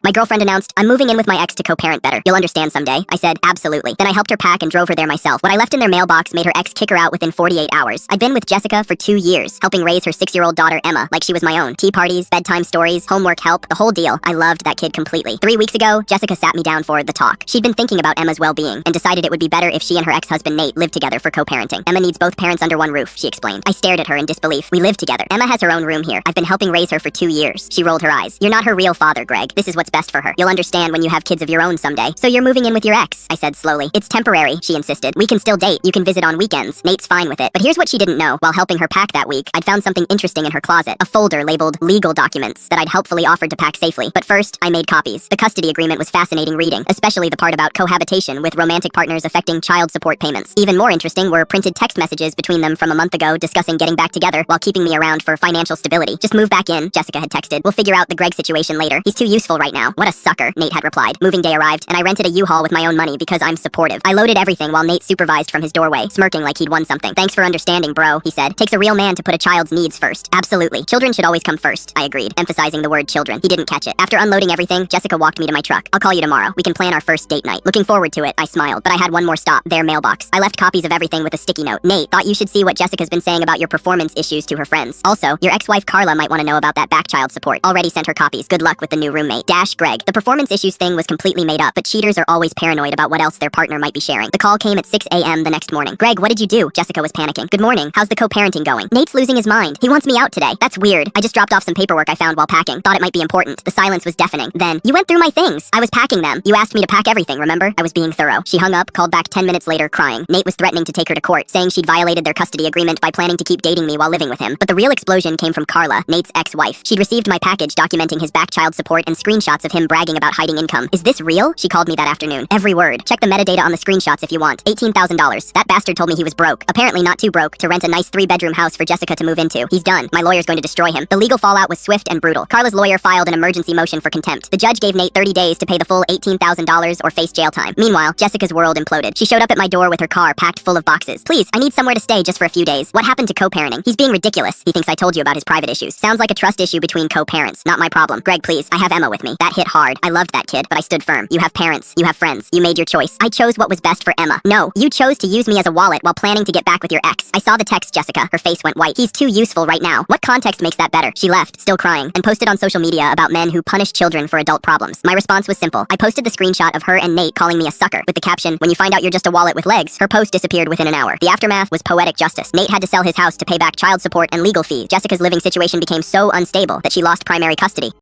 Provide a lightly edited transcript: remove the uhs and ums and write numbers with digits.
My girlfriend announced, I'm moving in with my ex to co-parent better. You'll understand someday. I said, absolutely. Then I helped her pack and drove her there myself. What I left in their mailbox made her ex kick her out within 48 hours. I'd been with Jessica for 2 years, helping raise her 6-year-old daughter Emma like she was my own. Tea parties, bedtime stories, homework help, the whole deal. I loved that kid completely. 3 weeks ago, Jessica sat me down for the talk. She'd been thinking about Emma's well-being and decided it would be better if she and her ex-husband Nate lived together for co-parenting. Emma needs both parents under one roof, she explained. I stared at her in disbelief. We live together. Emma has her own room here. I've been helping raise her for 2 years. She rolled her eyes. You're not her real father, Greg. This is what's best for her. You'll understand when you have kids of your own someday. So you're moving in with your ex, I said slowly. It's temporary, she insisted. We can still date. You can visit on weekends. Nate's fine with it. But here's what she didn't know. While helping her pack that week, I'd found something interesting in her closet. A folder labeled legal documents that I'd helpfully offered to pack safely. But first, I made copies. The custody agreement was fascinating reading, especially the part about cohabitation with romantic partners affecting child support payments. Even more interesting were printed text messages between them from a month ago discussing getting back together while keeping me around for financial stability. Just move back in, Jessica had texted. We'll figure out the Greg situation later. He's too useful right now. What a sucker, Nate had replied. Moving day arrived, and I rented a U-Haul with my own money because I'm supportive. I loaded everything while Nate supervised from his doorway, smirking like he'd won something. Thanks for understanding, bro, he said. Takes a real man to put a child's needs first. Absolutely. Children should always come first, I agreed, emphasizing the word children. He didn't catch it. After unloading everything, Jessica walked me to my truck. I'll call you tomorrow. We can plan our first date night. Looking forward to it, I smiled, but I had one more stop, their mailbox. I left copies of everything with a sticky note. Nate, thought you should see what Jessica's been saying about your performance issues to her friends. Also, your ex-wife Carla might want to know about that back child support. Already sent her copies. Good luck with the new roommate. Greg. The performance issues thing was completely made up, but cheaters are always paranoid about what else their partner might be sharing. The call came at 6 a.m. the next morning. Greg, what did you do? Jessica was panicking. Good morning. How's the co-parenting going? Nate's losing his mind. He wants me out today. That's weird. I just dropped off some paperwork I found while packing. Thought it might be important. The silence was deafening. Then, you went through my things. I was packing them. You asked me to pack everything, remember? I was being thorough. She hung up, called back 10 minutes later, crying. Nate was threatening to take her to court, saying she'd violated their custody agreement by planning to keep dating me while living with him. But the real explosion came from Carla, Nate's ex-wife. She'd received my package documenting his back child support and screenshots of him bragging about hiding income. Is this real? She called me that afternoon. Every word. Check the metadata on the screenshots if you want. $18,000. That bastard told me he was broke. Apparently not too broke to rent a nice 3-bedroom house for Jessica to move into. He's done. My lawyer's going to destroy him. The legal fallout was swift and brutal. Carla's lawyer filed an emergency motion for contempt. The judge gave Nate 30 days to pay the full $18,000 or face jail time. Meanwhile, Jessica's world imploded. She showed up at my door with her car packed full of boxes. Please, I need somewhere to stay just for a few days. What happened to co-parenting? He's being ridiculous. He thinks I told you about his private issues. Sounds like a trust issue between co-parents. Not my problem. Greg, please. I have Emma with me. That hit hard. I loved that kid, but I stood firm. You have parents. You have friends. You made your choice. I chose what was best for Emma. No, you chose to use me as a wallet while planning to get back with your ex. I saw the text, Jessica. Her face went white. He's too useful right now. What context makes that better? She left, still crying, and posted on social media about men who punish children for adult problems. My response was simple. I posted the screenshot of her and Nate calling me a sucker with the caption, when you find out you're just a wallet with legs. Her post disappeared within an hour. The aftermath was poetic justice. Nate had to sell his house to pay back child support and legal fees. Jessica's living situation became so unstable that she lost primary custody.